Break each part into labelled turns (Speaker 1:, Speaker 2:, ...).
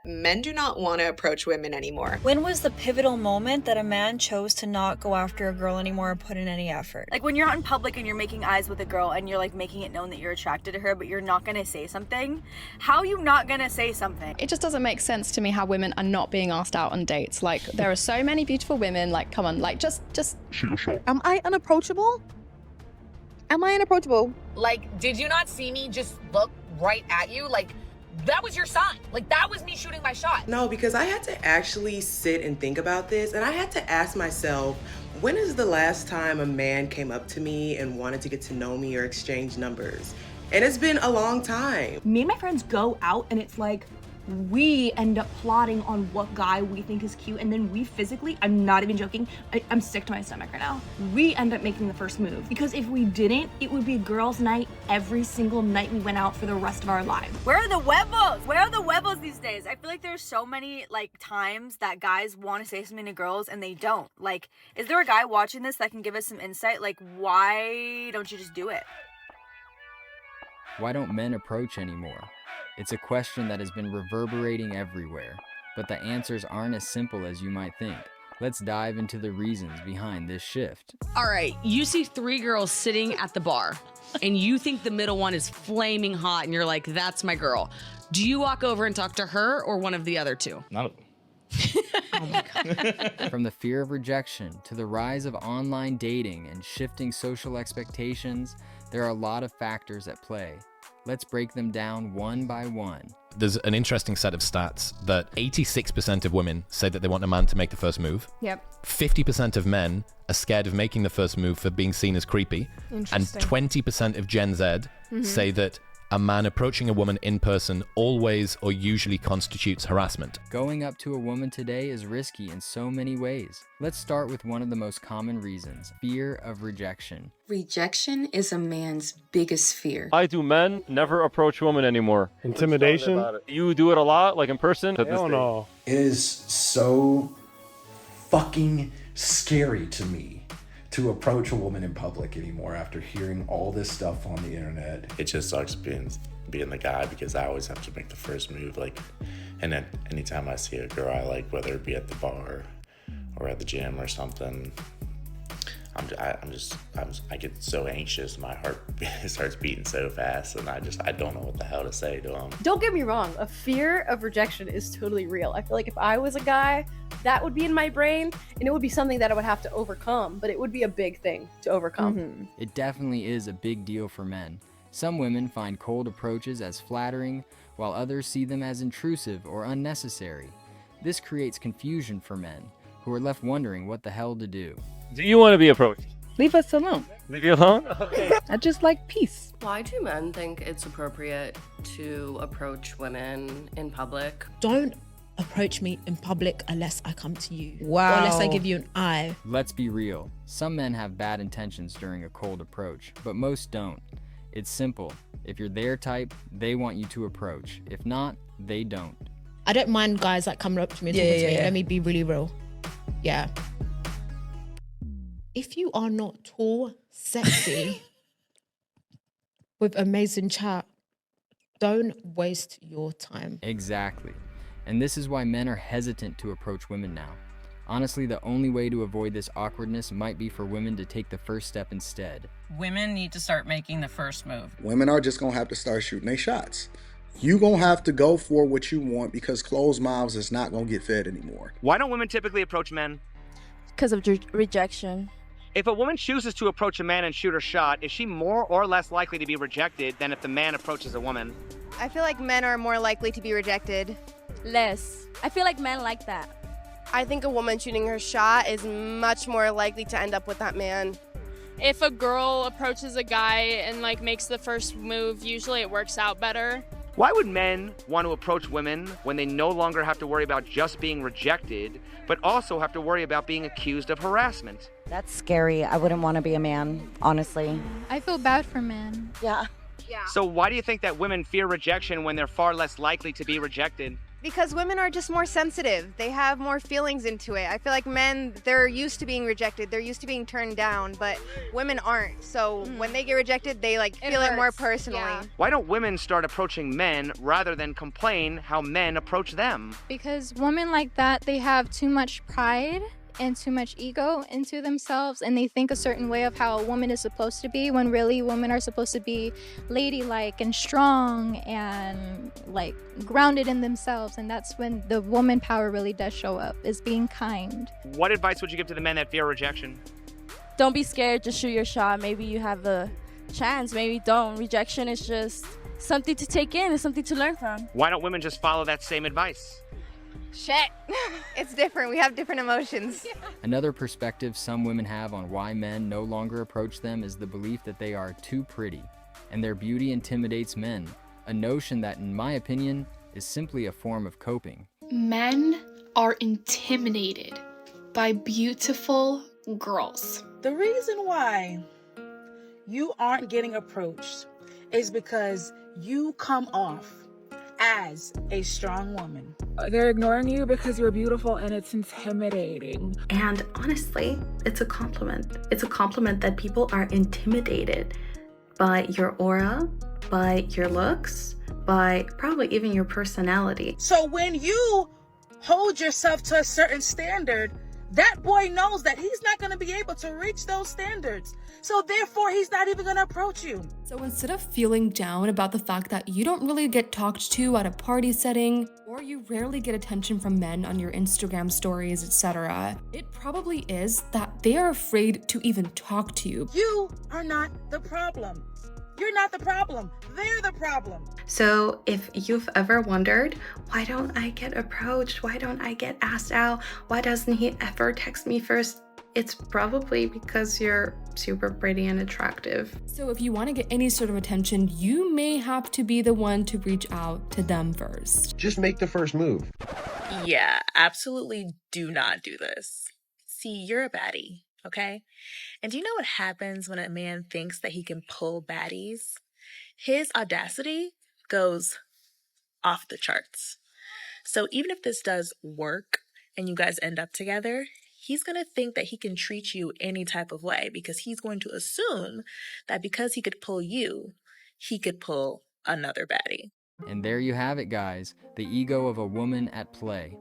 Speaker 1: Men do not want to approach women anymore.
Speaker 2: When was the pivotal moment that a man chose to not go after a girl anymore or put in any effort?
Speaker 3: Like when you're out in public and you're making eyes with a girl and you're like making it known that you're attracted to her, but you're not gonna say something. How are you not gonna say something?
Speaker 4: It just doesn't make sense to me how women are not being asked out on dates. Like, there are so many beautiful women, like, come on, like, just shoot a shot.
Speaker 5: Am I unapproachable? Am I unapproachable?
Speaker 6: Like, did you not see me just look right at you? Like, that was your sign. Like, that was me shooting my shot.
Speaker 7: No, because I had to actually sit and think about this, and I had to ask myself, when is the last time a man came up to me and wanted to get to know me or exchange numbers? And it's been a long time.
Speaker 8: Me and my friends go out and it's like, we end up plotting on what guy we think is cute, and then we physically, I'm not even joking, I'm sick to my stomach right now. We end up making the first move. Because if we didn't, it would be girls' night every single night we went out for the rest of our lives.
Speaker 3: Where are the huevos? Where are the huevos these days? I feel like there's so many like times that guys want to say something to girls and they don't. Like, is there a guy watching this that can give us some insight? Like, why don't you just do it?
Speaker 9: Why don't men approach anymore? It's a question that has been reverberating everywhere, but the answers aren't as simple as you might think. Let's dive into the reasons behind this shift.
Speaker 10: All right, you see 3 girls sitting at the bar, and you think the middle one is flaming hot, and you're like, that's my girl. Do you walk over and talk to her or one of the other 2?
Speaker 11: None of them.
Speaker 10: Oh my God.
Speaker 9: From the fear of rejection to the rise of online dating and shifting social expectations, there are a lot of factors at play. Let's break them down one by one.
Speaker 11: There's an interesting set of stats that 86% of women say that they want a man to make the first move.
Speaker 4: Yep.
Speaker 11: 50% of men are scared of making the first move for being seen as creepy. And 20% of Gen Z say that a man approaching a woman in person always or usually constitutes harassment.
Speaker 9: Going up to a woman today is risky in so many ways. Let's start with one of the most common reasons, fear of rejection.
Speaker 12: Rejection is a man's biggest fear.
Speaker 13: Why do men never approach women anymore?
Speaker 14: Intimidation?
Speaker 13: You do it a lot, like in person?
Speaker 14: Hell no.
Speaker 15: It is so fucking scary to me to approach a woman in public anymore after hearing all this stuff on the internet.
Speaker 16: It just sucks being the guy because I always have to make the first move. Like, and then anytime I see a girl I like, whether it be at the bar or at the gym or something, I get so anxious. My heart starts beating so fast, and I don't know what the hell to say to them.
Speaker 17: Don't get me wrong, a fear of rejection is totally real. I feel like if I was a guy, that would be in my brain, and it would be something that I would have to overcome, but it would be a big thing to overcome.
Speaker 9: It definitely is a big deal for men. Some women find cold approaches as flattering, while others see them as intrusive or unnecessary. This creates confusion for men, who are left wondering what the hell to do.
Speaker 13: Do you want to be approached?
Speaker 5: Leave us alone.
Speaker 13: Leave you alone? Okay.
Speaker 5: I just like peace.
Speaker 18: Why do men think it's appropriate to approach women in public?
Speaker 19: Don't approach me in public unless I come to you.
Speaker 5: Wow.
Speaker 19: Or unless I give you an eye.
Speaker 9: Let's be real. Some men have bad intentions during a cold approach, but most don't. It's simple. If you're their type, they want you to approach. If not, they don't.
Speaker 19: I don't mind guys like coming up to me and talking to me. Let me be really real. Yeah. If you are not tall, sexy, with amazing chat, don't waste your time.
Speaker 9: Exactly. And this is why men are hesitant to approach women now. Honestly, the only way to avoid this awkwardness might be for women to take the first step instead.
Speaker 20: Women need to start making the first move.
Speaker 21: Women are just gonna have to start shooting their shots. You gonna have to go for what you want because closed mouths is not gonna get fed anymore.
Speaker 22: Why don't women typically approach men?
Speaker 17: Because of rejection.
Speaker 22: If a woman chooses to approach a man and shoot her shot, is she more or less likely to be rejected than if the man approaches a woman?
Speaker 23: I feel like men are more likely to be rejected.
Speaker 17: Less. I feel like men like that.
Speaker 23: I think a woman shooting her shot is much more likely to end up with that man.
Speaker 24: If a girl approaches a guy and like makes the first move, usually it works out better.
Speaker 22: Why would men want to approach women when they no longer have to worry about just being rejected, but also have to worry about being accused of harassment?
Speaker 25: That's scary. I wouldn't want to be a man, honestly.
Speaker 26: I feel bad for men.
Speaker 25: Yeah.
Speaker 22: So why do you think that women fear rejection when they're far less likely to be rejected?
Speaker 23: Because women are just more sensitive. They have more feelings into it. I feel like men, they're used to being rejected. They're used to being turned down, but women aren't. So when they get rejected, they like feel it more personally. Yeah.
Speaker 22: Why don't women start approaching men rather than complain how men approach them?
Speaker 1: Because women like that, they have too much pride and too much ego into themselves, and they think a certain way of how a woman is supposed to be, when really women are supposed to be ladylike and strong and like grounded in themselves. And that's when the woman power really does show up, is being kind.
Speaker 22: What advice would you give to the men that fear rejection?
Speaker 2: Don't be scared, just shoot your shot. Maybe you have a chance, maybe don't. Rejection is just something to take in, it's something to learn from.
Speaker 22: Why don't women just follow that same advice?
Speaker 23: Shit. It's different. We have different emotions.
Speaker 9: Another perspective some women have on why men no longer approach them is the belief that they are too pretty, and their beauty intimidates men, a notion that, in my opinion, is simply a form of coping.
Speaker 6: Men are intimidated by beautiful girls.
Speaker 7: The reason why you aren't getting approached is because you come off as a strong woman. They're ignoring you because you're beautiful, and it's intimidating.
Speaker 14: And honestly, it's a compliment. It's a compliment that people are intimidated by your aura, by your looks, by probably even your personality.
Speaker 7: So when you hold yourself to a certain standard, that boy knows that he's not going to be able to reach those standards. So therefore, he's not even going to approach you.
Speaker 26: So instead of feeling down about the fact that you don't really get talked to at a party setting, or you rarely get attention from men on your Instagram stories, etc., it probably is that they are afraid to even talk to you.
Speaker 7: You are not the problem. You're not the problem. They're the problem.
Speaker 14: So if you've ever wondered, why don't I get approached? Why don't I get asked out? Why doesn't he ever text me first? It's probably because you're super pretty and attractive.
Speaker 26: So if you want to get any sort of attention, you may have to be the one to reach out to them first.
Speaker 27: Just make the first move.
Speaker 28: Yeah, absolutely do not do this. See, you're a baddie, okay? And do you know what happens when a man thinks that he can pull baddies? His audacity goes off the charts. So even if this does work and you guys end up together, he's going to think that he can treat you any type of way because he's going to assume that because he could pull you, he could pull another baddie.
Speaker 9: And there you have it, guys, the ego of a woman at play.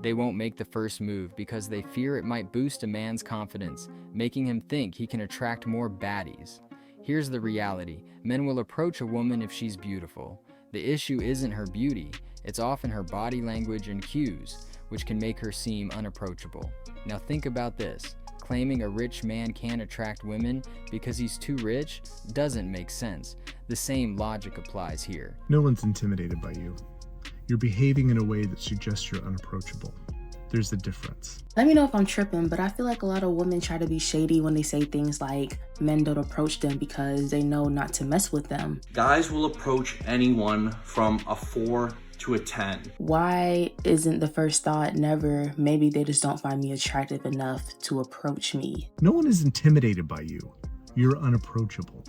Speaker 9: They won't make the first move because they fear it might boost a man's confidence, making him think he can attract more baddies. Here's the reality. Men will approach a woman if she's beautiful. The issue isn't her beauty, it's often her body language and cues, which can make her seem unapproachable. Now think about this. Claiming a rich man can't attract women because he's too rich doesn't make sense. The same logic applies here.
Speaker 29: No one's intimidated by you. You're behaving in a way that suggests you're unapproachable. There's the difference.
Speaker 30: Let me know if I'm tripping, but I feel like a lot of women try to be shady when they say things like men don't approach them because they know not to mess with them.
Speaker 31: Guys will approach anyone from a 4 to a 10.
Speaker 30: Why isn't the first thought never, maybe they just don't find me attractive enough to approach me?
Speaker 29: No one is intimidated by you. You're unapproachable.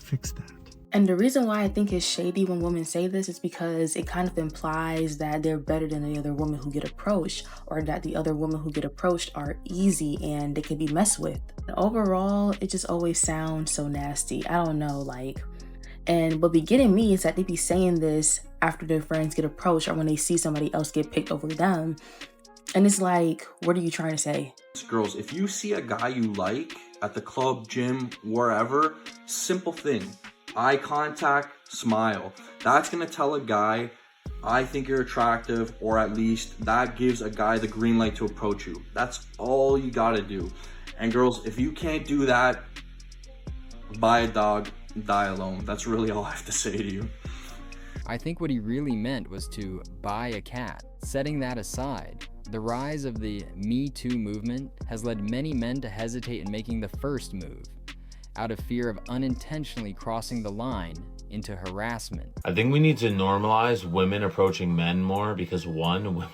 Speaker 29: Fix that.
Speaker 30: And the reason why I think it's shady when women say this is because it kind of implies that they're better than the other women who get approached, or that the other women who get approached are easy and they can be messed with. And overall, it just always sounds so nasty. I don't know, and what be getting me is that they be saying this after their friends get approached or when they see somebody else get picked over them. And it's like, what are you trying to say?
Speaker 31: Girls, if you see a guy you like at the club, gym, wherever, simple thing. Eye contact, smile. That's gonna tell a guy, I think you're attractive, or at least that gives a guy the green light to approach you. That's all you gotta do. And girls, if you can't do that, buy a dog, die alone. That's really all I have to say to you.
Speaker 9: I think what he really meant was to buy a cat. Setting that aside, the rise of the Metoo movement has led many men to hesitate in making the first move, out of fear of unintentionally crossing the line into harassment.
Speaker 32: I think we need to normalize women approaching men more because 1, women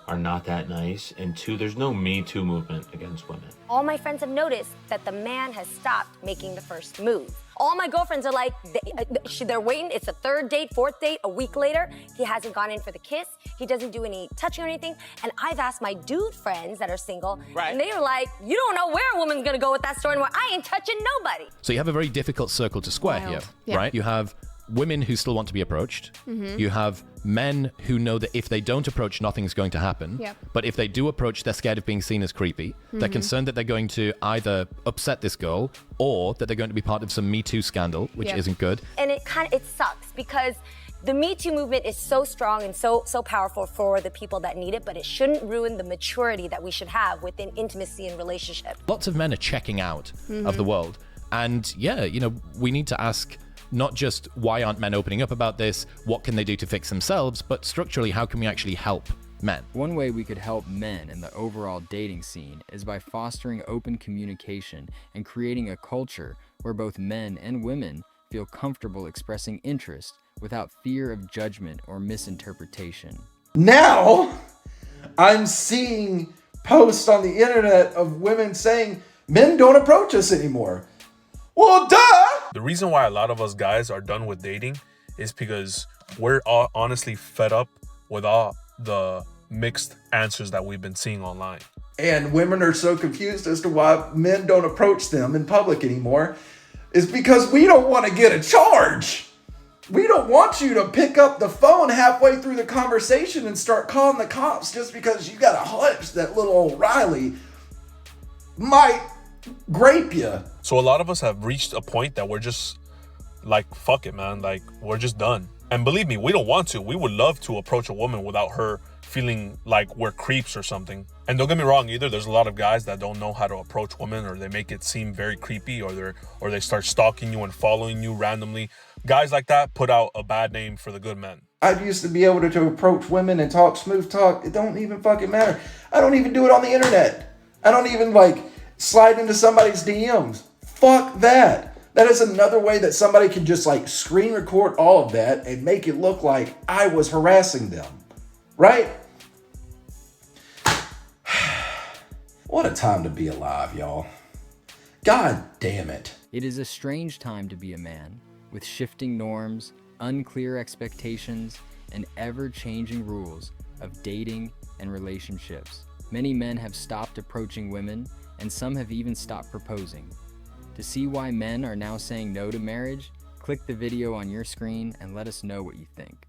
Speaker 32: are not that nice, and 2, there's no Me Too movement against women.
Speaker 33: All my friends have noticed that the man has stopped making the first move.
Speaker 3: All my girlfriends are like, they're waiting. It's a third date, fourth date, a week later. He hasn't gone in for the kiss. He doesn't do any touching or anything. And I've asked my dude friends that are single, and they were like, you don't know where a woman's gonna go with that story anymore. I ain't touching nobody.
Speaker 4: So you have a very difficult circle to square here, right? You have women who still want to be approached. You have men who know that if they don't approach, nothing's going to happen. But if they do approach, they're scared of being seen as creepy. They're concerned that they're going to either upset this girl or that they're going to be part of some Metoo scandal, which isn't good.
Speaker 3: And it sucks because the Me Too movement is so strong and so powerful for the people that need it, but it shouldn't ruin the maturity that we should have within intimacy and relationship.
Speaker 4: Lots of men are checking out of the world. And yeah, you know, we need to ask not just why aren't men opening up about this, what can they do to fix themselves, but structurally, how can we actually help men?
Speaker 9: One way we could help men in the overall dating scene is by fostering open communication and creating a culture where both men and women feel comfortable expressing interest without fear of judgment or misinterpretation.
Speaker 5: Now, I'm seeing posts on the internet of women saying men don't approach us anymore. Well, duh!
Speaker 8: The reason why a lot of us guys are done with dating is because we're all honestly fed up with all the mixed answers that we've been seeing online.
Speaker 5: And women are so confused as to why men don't approach them in public anymore is because we don't want to get a charge. We don't want you to pick up the phone halfway through the conversation and start calling the cops just because you got a hunch that little old Riley might grape you.
Speaker 8: So a lot of us have reached a point that we're just like, fuck it, man. Like, we're just done. And believe me, we don't want to. We would love to approach a woman without her feeling like we're creeps or something. And don't get me wrong either. There's a lot of guys that don't know how to approach women, or they make it seem very creepy, or they start stalking you and following you randomly. Guys like that put out a bad name for the good men.
Speaker 5: I used to be able to approach women and talk smooth talk. It don't even fucking matter. I don't even do it on the internet. I don't even slide into somebody's DMs. Fuck that. That is another way that somebody can just screen record all of that and make it look like I was harassing them. Right? What a time to be alive, y'all. God damn it.
Speaker 9: It is a strange time to be a man, with shifting norms, unclear expectations, and ever-changing rules of dating and relationships. Many men have stopped approaching women, and some have even stopped proposing. To see why men are now saying no to marriage, click the video on your screen and let us know what you think.